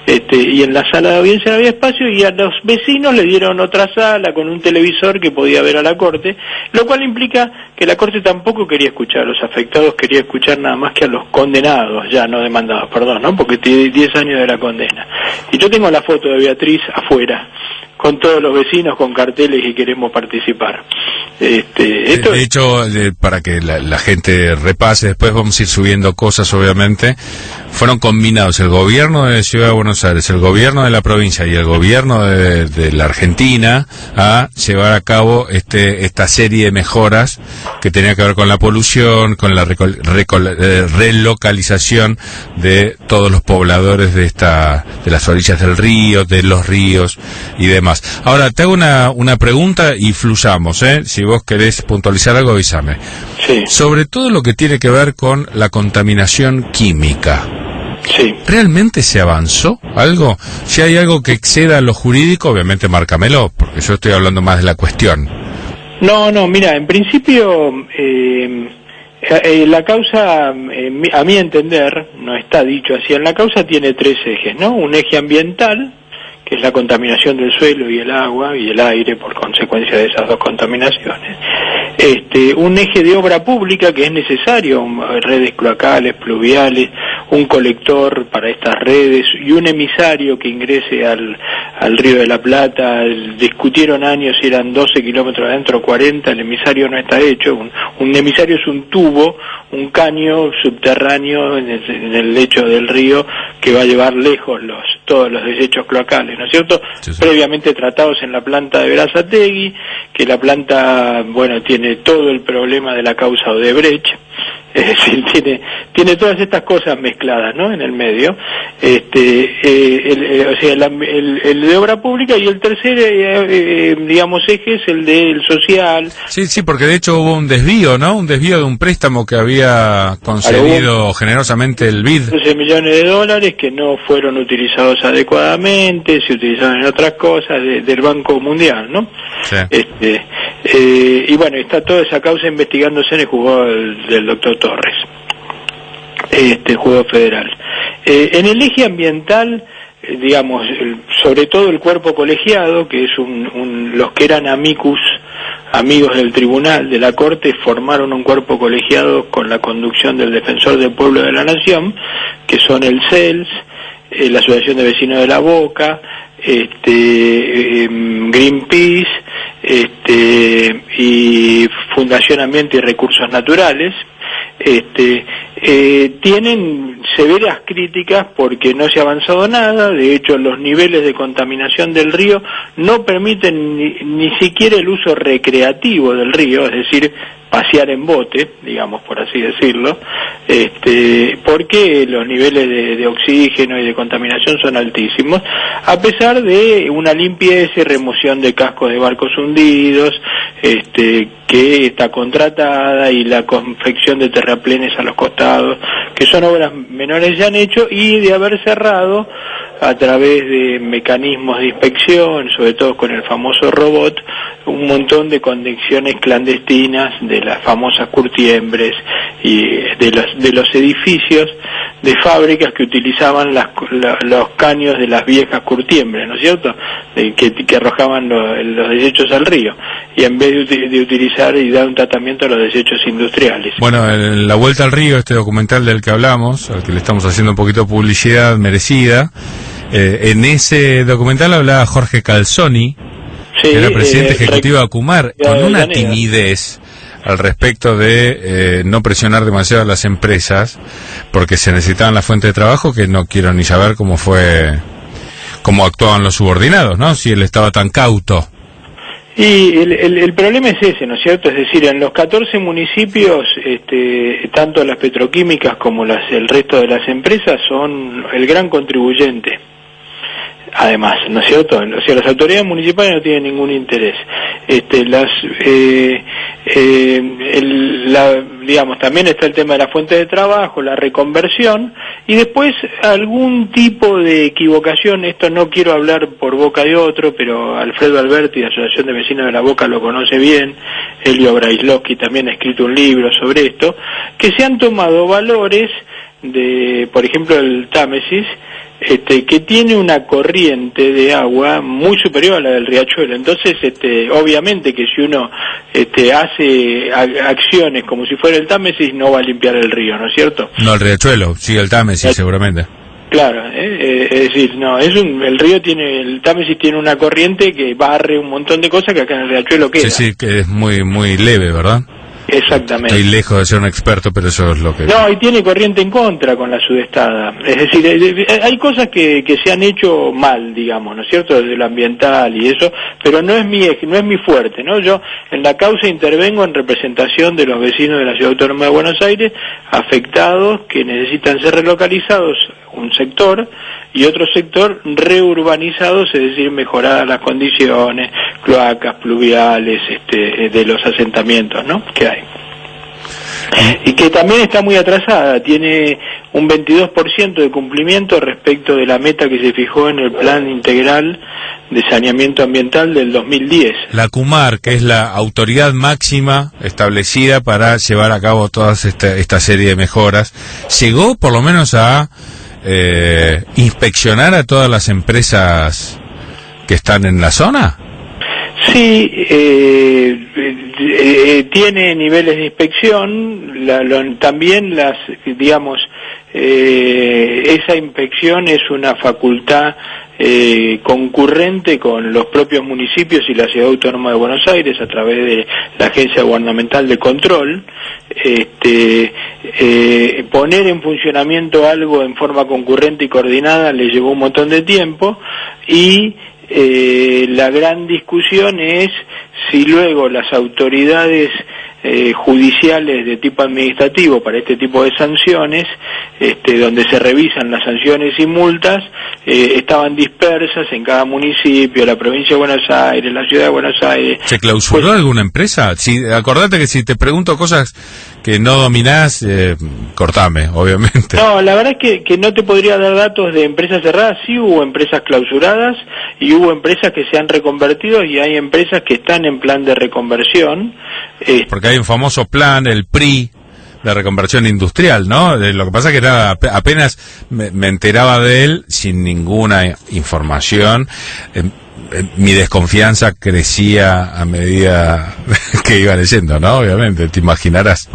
y en la sala de audiencia no había espacio, y a los vecinos le dieron otra sala con un televisor que podía ver a la Corte, lo cual implica que la Corte tampoco quería escuchar a los afectados, quería escuchar nada más que a los condenados, ya no demandados, perdón, ¿no? Porque tiene 10 años de la condena. Y yo tengo la foto de Beatriz afuera, con todos los vecinos con carteles y queremos participar. De hecho, para que la gente repase, después vamos a ir subiendo cosas, obviamente. Fueron combinados el gobierno de Ciudad de Buenos Aires, el gobierno de la provincia y el gobierno de la Argentina a llevar a cabo esta serie de mejoras que tenía que ver con la polución, con la relocalización de todos los pobladores de las orillas del río, de los ríos y demás. Ahora, te hago una pregunta y fluyamos, si vos querés puntualizar algo, avísame. Sí. Sobre todo lo que tiene que ver con la contaminación química. Sí. ¿Realmente se avanzó algo? Si hay algo que exceda lo jurídico, obviamente márcamelo, porque yo estoy hablando más de la cuestión. No, mira, en principio la causa, a mi entender, no está dicho así, en la causa tiene 3 ejes, ¿no? Un eje ambiental, que es la contaminación del suelo y el agua y el aire por consecuencia de esas dos contaminaciones. Un eje de obra pública que es necesario, redes cloacales, pluviales, un colector para estas redes y un emisario que ingrese al Río de la Plata. Discutieron años si eran 12 kilómetros adentro o 40, el emisario no está hecho. Un emisario es un tubo, un caño subterráneo en el lecho del río que va a llevar lejos todos los desechos cloacales, ¿no es cierto? Sí. Previamente tratados en la planta de Berazategui, que la planta, tiene todo el problema de la causa Odebrecht, es decir, tiene todas estas cosas mezcladas, ¿no?, en el medio. El de obra pública, y el tercer, eje es el del social. Sí, porque de hecho hubo un desvío, ¿no? Un desvío de un préstamo que había concedido generosamente el BID. 12 millones de dólares que no fueron utilizados adecuadamente, se utilizaron en otras cosas del Banco Mundial, ¿no? Sí. Está toda esa causa investigándose en el juzgado del doctor Torres, juzgado federal. En el eje ambiental, sobre todo el cuerpo colegiado, que es los que eran amigos del tribunal, de la Corte, formaron un cuerpo colegiado con la conducción del Defensor del Pueblo de la Nación, que son el CELS, la Asociación de Vecinos de la Boca, Greenpeace, y Fundación Ambiente y Recursos Naturales. Tienen severas críticas porque no se ha avanzado nada. De hecho, los niveles de contaminación del río no permiten ni siquiera el uso recreativo del río, es decir, pasear en bote, digamos, por así decirlo, porque los niveles de oxígeno y de contaminación son altísimos, a pesar de una limpieza y remoción de cascos de barcos hundidos, que está contratada, y la confección de terraplenes a los costados, que son obras menores ya han hecho, y de haber cerrado a través de mecanismos de inspección, sobre todo con el famoso robot, un montón de conexiones clandestinas de las famosas curtiembres y de los edificios de fábricas que utilizaban los caños de las viejas curtiembres, ¿no es cierto?, que arrojaban los desechos al río, y en vez de utilizar y dar un tratamiento a los desechos industriales. Bueno, en La Vuelta al Río, este documental del que hablamos, al que le estamos haciendo un poquito de publicidad merecida, en ese documental hablaba Jorge Calzoni, sí, que era presidente ejecutivo de Acumar, con una timidez al respecto de no presionar demasiado a las empresas, porque se necesitaban la fuente de trabajo, que no quiero ni saber cómo actuaban los subordinados, ¿no? Si él estaba tan cauto. Y el problema es ese, ¿no es cierto? Es decir, en los 14 municipios, tanto las petroquímicas como el resto de las empresas son el gran contribuyente. Además, ¿no es cierto? O sea, las autoridades municipales no tienen ningún interés. Digamos, también está el tema de la fuente de trabajo, la reconversión, y después algún tipo de equivocación. Esto no quiero hablar por boca de otro, pero Alfredo Alberti, de la Asociación de Vecinos de La Boca, lo conoce bien. Elio Brailovsky también ha escrito un libro sobre esto, que se han tomado valores de, por ejemplo, el Támesis, que tiene una corriente de agua muy superior a la del riachuelo. Entonces, obviamente que si uno hace acciones como si fuera el Támesis, no va a limpiar el río, ¿no es cierto? No el riachuelo, sí el Támesis, seguramente. Claro, es decir, no, el Támesis tiene una corriente que barre un montón de cosas que acá en el riachuelo queda. Sí, que es muy, muy leve, ¿verdad? Exactamente. Estoy lejos de ser un experto, pero eso es lo que... No, y tiene corriente en contra con la sudestada. Es decir, hay cosas que se han hecho mal, digamos, ¿no es cierto?, desde lo ambiental y eso, pero no es mi fuerte, ¿no? Yo en la causa intervengo en representación de los vecinos de la Ciudad Autónoma de Buenos Aires, afectados, que necesitan ser relocalizados, un sector, y otro sector reurbanizados, es decir, mejoradas las condiciones, cloacas, pluviales, de los asentamientos, ¿no?, que hay. Y que también está muy atrasada, tiene un 22% de cumplimiento respecto de la meta que se fijó en el Plan Integral de Saneamiento Ambiental del 2010. La ACUMAR, que es la autoridad máxima establecida para llevar a cabo toda esta serie de mejoras, llegó por lo menos a inspeccionar a todas las empresas que están en la zona. Sí, tiene niveles de inspección, también esa inspección es una facultad concurrente con los propios municipios y la Ciudad Autónoma de Buenos Aires a través de la Agencia Gubernamental de Control. Poner en funcionamiento algo en forma concurrente y coordinada le llevó un montón de tiempo, y la gran discusión es si luego las autoridades judiciales de tipo administrativo para este tipo de sanciones, donde se revisan las sanciones y multas, estaban dispersas en cada municipio, la provincia de Buenos Aires, la ciudad de Buenos Aires. ¿Se clausuró alguna empresa? Acordate que si te pregunto cosas que no dominás, cortame, obviamente. No, la verdad es que no te podría dar datos de empresas cerradas. Sí hubo empresas clausuradas y hubo empresas que se han reconvertido, y hay empresas que están en plan de reconversión. Porque hay un famoso plan, el PRI, de reconversión industrial, ¿no? Lo que pasa es que apenas me enteraba de él sin ninguna información. Mi desconfianza crecía a medida que iba leyendo, ¿no? Obviamente, te imaginarás.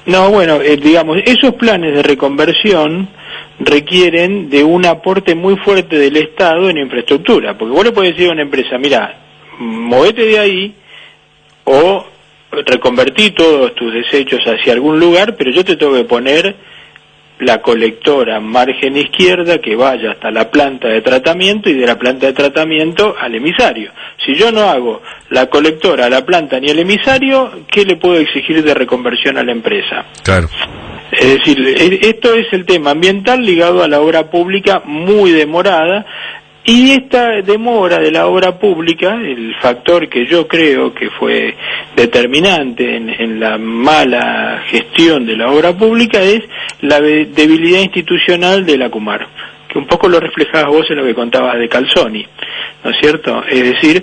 No, bueno, digamos, esos planes de reconversión requieren de un aporte muy fuerte del Estado en infraestructura, porque vos le podés decir a una empresa, mira, movete de ahí o reconvertí todos tus desechos hacia algún lugar, pero yo te tengo que poner la colectora margen izquierda que vaya hasta la planta de tratamiento y de la planta de tratamiento al emisario. Si yo no hago la colectora, la planta ni el emisario, ¿qué le puedo exigir de reconversión a la empresa? Claro. Es decir, esto es el tema ambiental ligado a la obra pública muy demorada. Y esta demora de la obra pública, el factor que yo creo que fue determinante en la mala gestión de la obra pública, es la debilidad institucional de la Kumar, que un poco lo reflejabas vos en lo que contabas de Calzoni, ¿no es cierto? Es decir,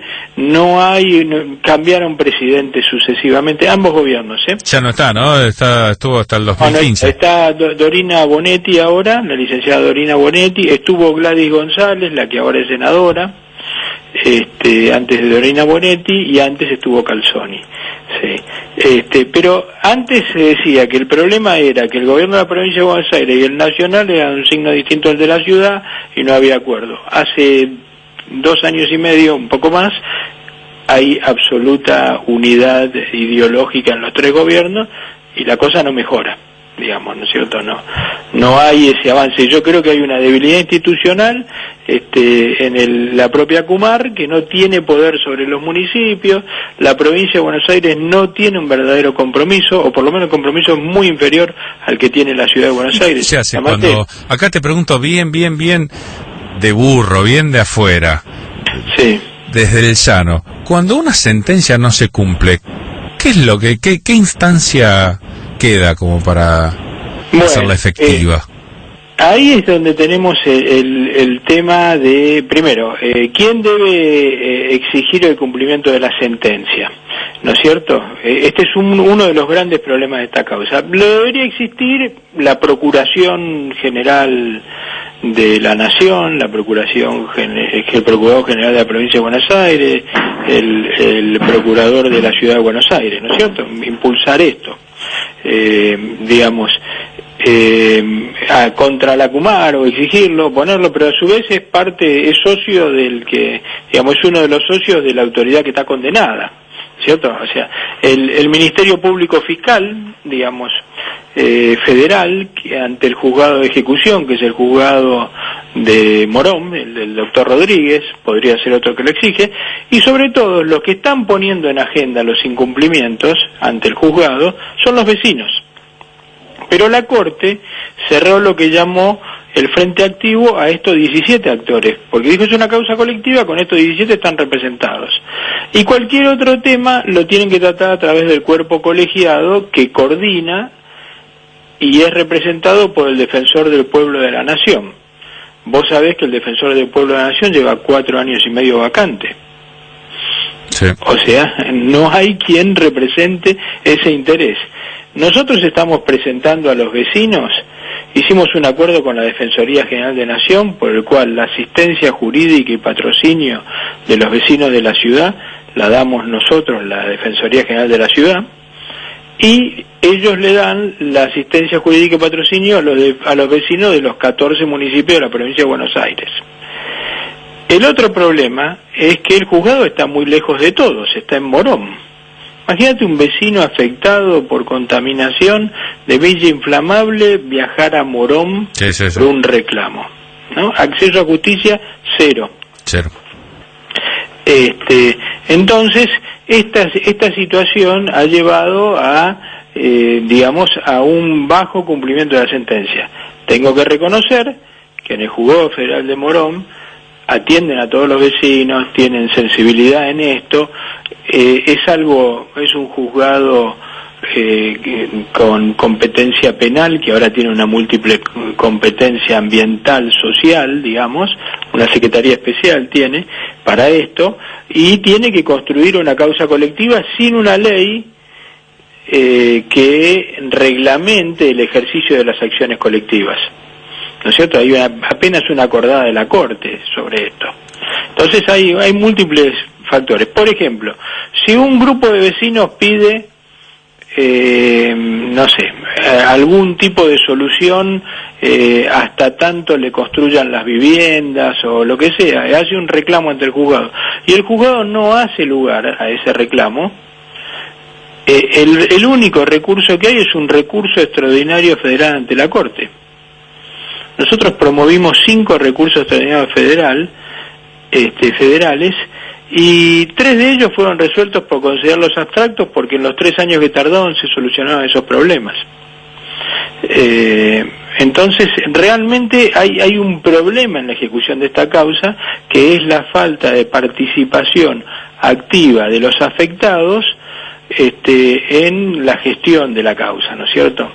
cambiaron presidentes sucesivamente, ambos gobiernos, ¿eh? Ya no está, ¿no? Estuvo hasta el 2015. Está Dorina Bonetti ahora, la licenciada Dorina Bonetti, estuvo Gladys González, la que ahora es senadora, antes de Dorina Bonetti, y antes estuvo Calzoni. Sí. Pero antes se decía que el problema era que el gobierno de la provincia de Buenos Aires y el nacional eran un signo distinto al de la ciudad y no había acuerdo. Hace 2 años y medio, un poco más, hay absoluta unidad ideológica en los 3 gobiernos y la cosa no mejora, digamos, ¿no es cierto? No hay ese avance. Yo creo que hay una debilidad institucional en la propia Kumar, que no tiene poder sobre los municipios. La provincia de Buenos Aires no tiene un verdadero compromiso, o por lo menos un compromiso muy inferior al que tiene la ciudad de Buenos Aires. Se hace cuando, acá te pregunto bien de burro, bien de afuera, sí, desde el llano, cuando una sentencia no se cumple, ¿qué es lo qué instancia queda como para hacerla efectiva? Ahí es donde tenemos el tema de, primero, ¿quién debe exigir el cumplimiento de la sentencia? ¿No es cierto? Este es uno de los grandes problemas de esta causa. Lo debería existir la Procuración General de la Nación, el Procurador General de la Provincia de Buenos Aires, el Procurador de la Ciudad de Buenos Aires, ¿no es cierto? Impulsar esto. Contra la Kumar, o exigirlo, ponerlo, pero a su vez es socio del que, digamos, es uno de los socios de la autoridad que está condenada, ¿cierto? O sea, el Ministerio Público Fiscal, digamos, federal, que ante el juzgado de ejecución, que es el juzgado de Morón, el del doctor Rodríguez, podría ser otro que lo exige, y sobre todo los que están poniendo en agenda los incumplimientos ante el juzgado son los vecinos. Pero la Corte cerró lo que llamó el frente activo a estos 17 actores, porque dijo es una causa colectiva, con estos 17 están representados. Y cualquier otro tema lo tienen que tratar a través del cuerpo colegiado que coordina y es representado por el Defensor del Pueblo de la Nación. Vos sabés que el Defensor del Pueblo de la Nación lleva 4 años y medio vacante. Sí. O sea, no hay quien represente ese interés. Nosotros estamos presentando a los vecinos, hicimos un acuerdo con la Defensoría General de Nación por el cual la asistencia jurídica y patrocinio de los vecinos de la ciudad la damos nosotros, la Defensoría General de la Ciudad, y ellos le dan la asistencia jurídica y patrocinio a los vecinos de los 14 municipios de la provincia de Buenos Aires. El otro problema es que el juzgado está muy lejos de todos, está en Morón. Imagínate un vecino afectado por contaminación de villa inflamable viajar a Morón por un reclamo, ¿no? Acceso a justicia, cero. Entonces, esta situación ha llevado a, digamos, a un bajo cumplimiento de la sentencia. Tengo que reconocer que en el Juzgado Federal de Morón atienden a todos los vecinos, tienen sensibilidad en esto, es un juzgado con competencia penal, que ahora tiene una múltiple competencia ambiental, social, digamos, una secretaría especial tiene para esto, y tiene que construir una causa colectiva sin una ley que reglamente el ejercicio de las acciones colectivas. ¿No es cierto? Hay apenas una acordada de la Corte sobre esto. Entonces hay múltiples factores. Por ejemplo, si un grupo de vecinos pide, no sé, algún tipo de solución hasta tanto le construyan las viviendas o lo que sea, hace un reclamo ante el juzgado, y el juzgado no hace lugar a ese reclamo, el único recurso que hay es un recurso extraordinario federal ante la Corte. nosotros promovimos 5 recursos extraordinarios federales, y 3 de ellos fueron resueltos por considerarlos abstractos, porque en los 3 años que tardaron se solucionaban esos problemas. Entonces, realmente hay un problema en la ejecución de esta causa, que es la falta de participación activa de los afectados en la gestión de la causa, ¿no es cierto?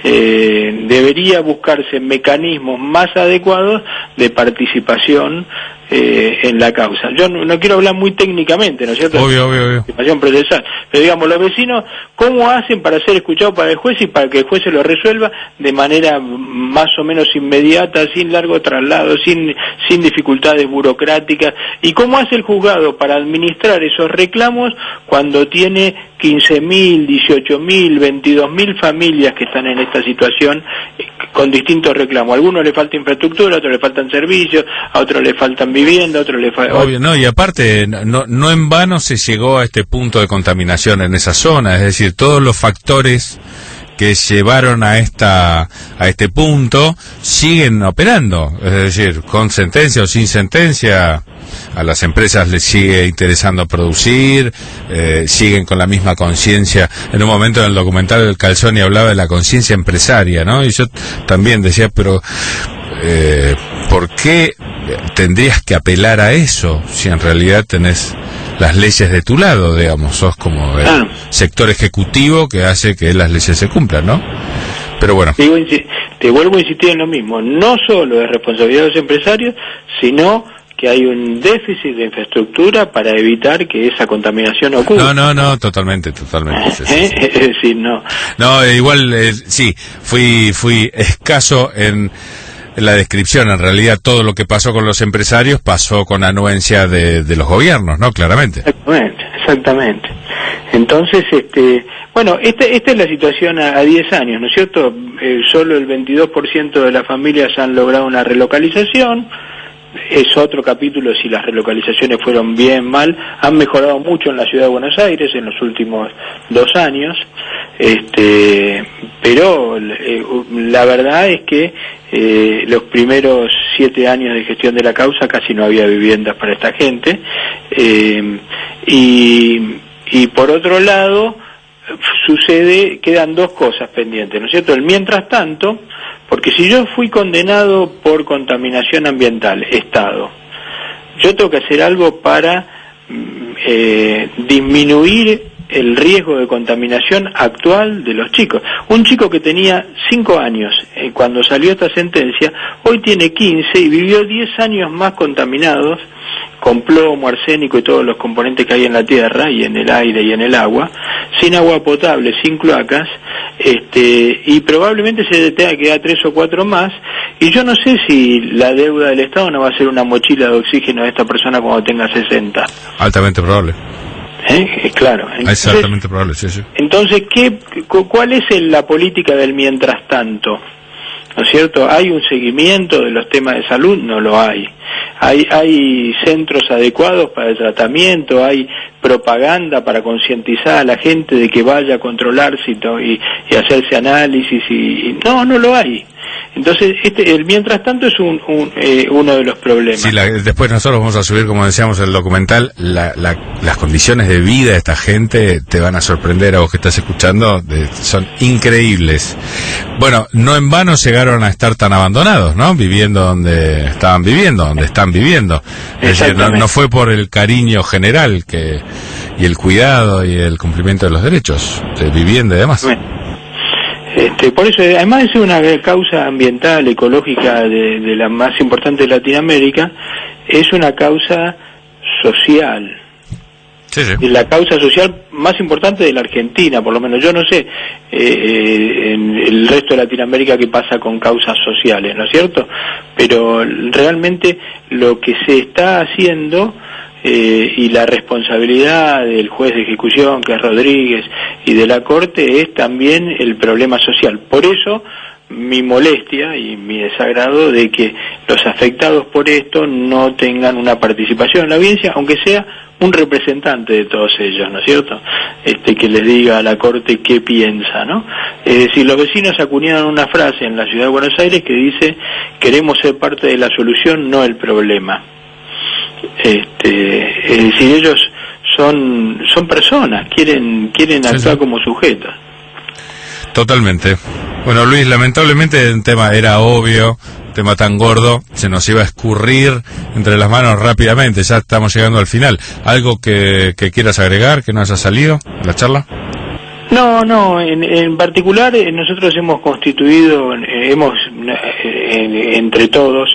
Debería buscarse mecanismos más adecuados de participación en la causa. Yo no quiero hablar muy técnicamente, ¿no es cierto? Obvio. Participación procesal. Pero digamos, los vecinos, ¿cómo hacen para ser escuchados para el juez y para que el juez se lo resuelva de manera más o menos inmediata, sin largo traslado, sin dificultades burocráticas? ¿Y cómo hace el juzgado para administrar esos reclamos cuando tiene 15.000, 18.000, 22.000 familias que están en esta situación con distintos reclamos? A algunos le falta infraestructura, a otros le faltan servicios, a otros le faltan vivienda, a otros le faltan... Obvio, no, y aparte, no en vano se llegó a este punto de contaminación en esa zona, es decir, todos los factores que llevaron a este punto siguen operando, es decir, con sentencia o sin sentencia, a las empresas les sigue interesando producir, siguen con la misma conciencia. En un momento en el documental del Calzoni hablaba de la conciencia empresaria, ¿no? Y yo también decía, pero ¿por qué tendrías que apelar a eso si en realidad tenés las leyes de tu lado, digamos? Sos como el sector ejecutivo que hace que las leyes se cumplan, ¿no? Pero bueno. Te vuelvo a insistir en lo mismo, no solo es responsabilidad de los empresarios, sino que hay un déficit de infraestructura para evitar que esa contaminación ocurra. No, totalmente. Sí. Es decir, no. No, igual, sí, fui escaso en la descripción. En realidad, todo lo que pasó con los empresarios pasó con anuencia de los gobiernos, ¿no? Claramente. Exactamente. Entonces, bueno, esta es la situación a 10 años, ¿no es cierto? Solo el 22% de las familias han logrado una relocalización. Es otro capítulo si las relocalizaciones fueron bien, mal. Han mejorado mucho en la ciudad de Buenos Aires en los últimos 2 años, pero la verdad es que los primeros 7 años de gestión de la causa casi no había viviendas para esta gente, y por otro lado quedan 2 cosas pendientes, ¿no es cierto? El mientras tanto, porque si yo fui condenado por contaminación ambiental, Estado, yo tengo que hacer algo para disminuir el riesgo de contaminación actual de los chicos. Un chico que tenía 5 años cuando salió esta sentencia, hoy tiene 15 y vivió 10 años más contaminados con plomo, arsénico y todos los componentes que hay en la tierra y en el aire y en el agua, sin agua potable, sin cloacas, y probablemente se tenga que dar 3 o 4 más, y yo no sé si la deuda del Estado no va a ser una mochila de oxígeno de esta persona cuando tenga 60. Altamente probable. Claro. Entonces, exactamente probable, sí. Entonces, ¿cuál es la política del mientras tanto? ¿No es cierto? ¿Hay un seguimiento de los temas de salud? No lo hay. ¿Hay centros adecuados para el tratamiento? ¿Hay propaganda para concientizar a la gente de que vaya a controlarse y hacerse análisis? No lo hay. Entonces, el mientras tanto es uno de los problemas. Sí, después nosotros vamos a subir, como decíamos en el documental, las condiciones de vida de esta gente te van a sorprender a vos que estás escuchando, son increíbles. Bueno, no en vano llegaron a estar tan abandonados, ¿no? Viviendo donde estaban viviendo, donde están viviendo. Es decir, no fue por el cariño general y el cuidado y el cumplimiento de los derechos de vivienda y demás. Por eso, además de ser una causa ambiental, ecológica de la más importante de Latinoamérica, es una causa social. Sí. La causa social más importante de la Argentina, por lo menos. Yo no sé en el resto de Latinoamérica qué pasa con causas sociales, ¿no es cierto? Pero realmente lo que se está haciendo, y la responsabilidad del juez de ejecución, que es Rodríguez, y de la Corte, es también el problema social. Por eso mi molestia y mi desagrado de que los afectados por esto no tengan una participación en la audiencia, aunque sea un representante de todos ellos, ¿no es cierto? Que les diga a la Corte qué piensa, ¿no? Es decir, los vecinos acuñaron una frase en la Ciudad de Buenos Aires que dice: queremos ser parte de la solución, no el problema. Es decir, ellos son personas, quieren actuar como sujetos. Totalmente. Bueno, Luis, lamentablemente el tema era obvio, un tema tan gordo, se nos iba a escurrir entre las manos rápidamente, ya estamos llegando al final. ¿Algo que quieras agregar, que no haya salido en la charla? No, en particular nosotros hemos constituido, entre todos,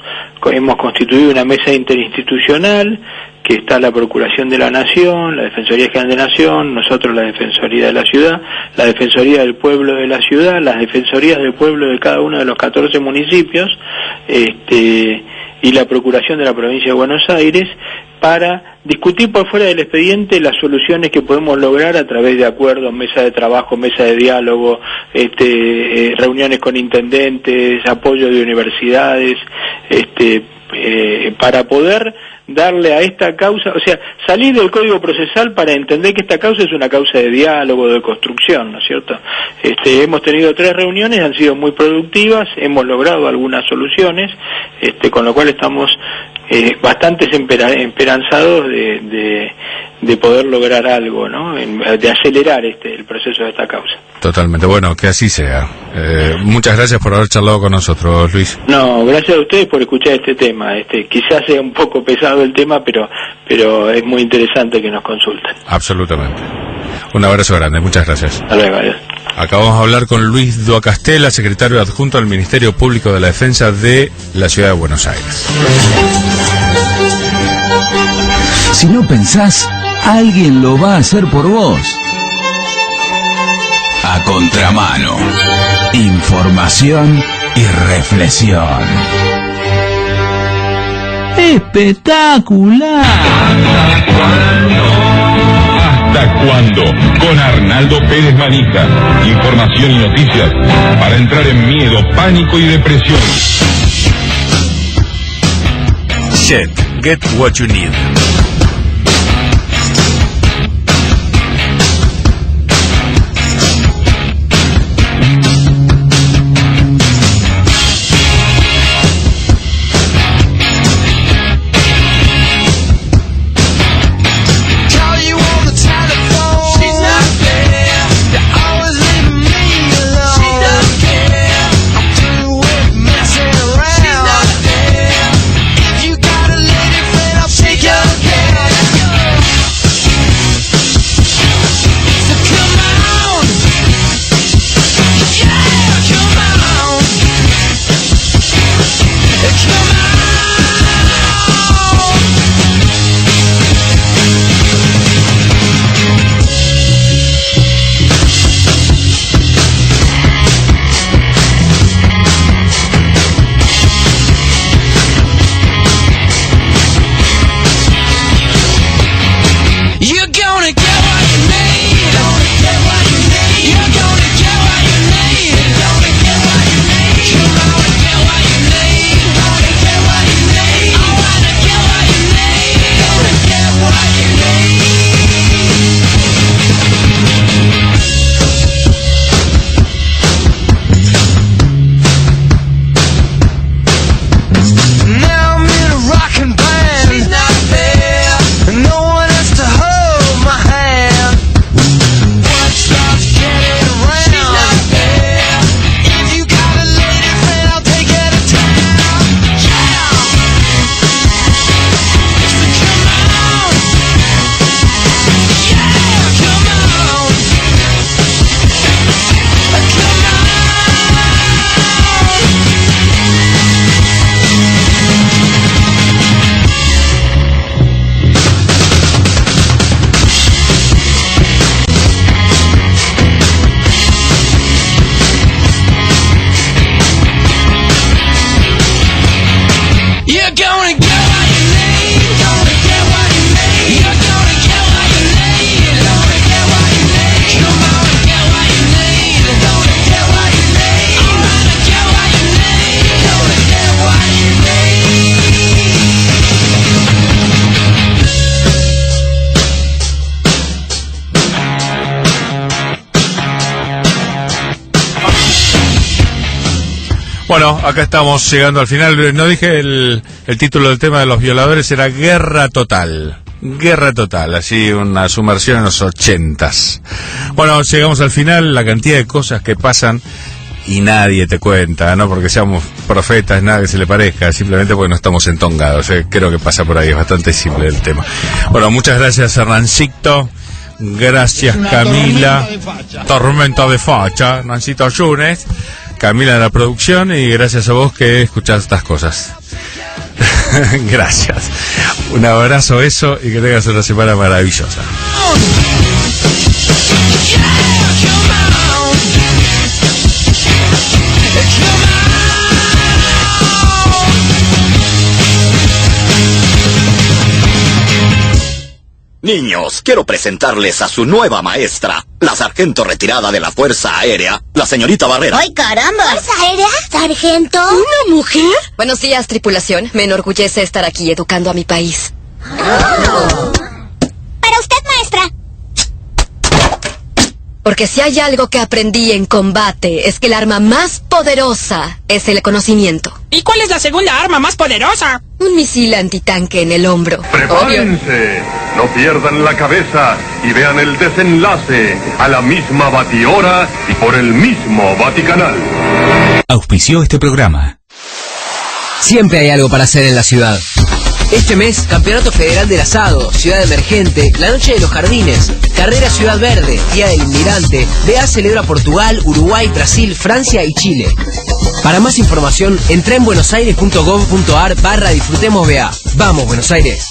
hemos constituido una mesa interinstitucional, que está la Procuración de la Nación, la Defensoría General de la Nación, nosotros la Defensoría de la Ciudad, la Defensoría del Pueblo de la Ciudad, las Defensorías del Pueblo de cada uno de los 14 municipios, y la Procuración de la Provincia de Buenos Aires, para discutir por fuera del expediente las soluciones que podemos lograr a través de acuerdos, mesa de trabajo, mesa de diálogo, reuniones con intendentes, apoyo de universidades, para poder darle a esta causa, o sea, salir del Código Procesal para entender que esta causa es una causa de diálogo, de construcción, ¿no es cierto? Hemos tenido 3 reuniones, han sido muy productivas, hemos logrado algunas soluciones, con lo cual estamos bastante esperanzados de poder lograr algo, ¿no? De acelerar el proceso de esta causa. Totalmente, bueno, que así sea. Muchas gracias por haber charlado con nosotros, Luis. No, gracias a ustedes por escuchar este tema. Quizás sea un poco pesado el tema, pero es muy interesante que nos consulten. Absolutamente. Un abrazo grande, muchas gracias. Hasta luego, adiós. Acabamos de hablar con Luis Duacastela, secretario adjunto del Ministerio Público de la Defensa de la Ciudad de Buenos Aires. Si no pensás, alguien lo va a hacer por vos. A contramano. Información y reflexión. ¡Espectacular! ¿Hasta cuándo? Con Arnaldo Pérez Manija. Información y noticias para entrar en miedo, pánico y depresión. Shit, get what you need. Take your Bueno, acá estamos llegando al final. No dije el título del tema de los violadores, era Guerra Total. Guerra Total, así una sumersión en los 80s. Bueno, llegamos al final, la cantidad de cosas que pasan y nadie te cuenta, no porque seamos profetas, nada que se le parezca, simplemente porque no estamos entongados. Creo que pasa por ahí, es bastante simple el tema. Bueno, muchas gracias, Hernancito. Gracias, Camila. Tormenta de facha, Nancito Yunes. Camila de la producción, y gracias a vos que escuchás estas cosas. Gracias. Un abrazo, eso, y que tengas una semana maravillosa. Niños, quiero presentarles a su nueva maestra, la sargento retirada de la Fuerza Aérea, la señorita Barrera. ¡Ay, caramba! ¿Fuerza Aérea? ¿Sargento? ¿Una mujer? Buenos días, tripulación. Me enorgullece estar aquí educando a mi país. Oh. Para usted, maestra. Porque si hay algo que aprendí en combate, es que el arma más poderosa es el conocimiento. ¿Y cuál es la segunda arma más poderosa? Un misil antitanque en el hombro. ¡Prepárense! No pierdan la cabeza y vean el desenlace a la misma batihora y por el mismo Vaticanal. Auspició este programa. Siempre hay algo para hacer en la ciudad. Este mes, Campeonato Federal del Asado, Ciudad Emergente, la Noche de los Jardines, Carrera Ciudad Verde, Día del Inmigrante, BA celebra Portugal, Uruguay, Brasil, Francia y Chile. Para más información, entra en buenosaires.gov.ar/disfrutemos BA. ¡Vamos, Buenos Aires!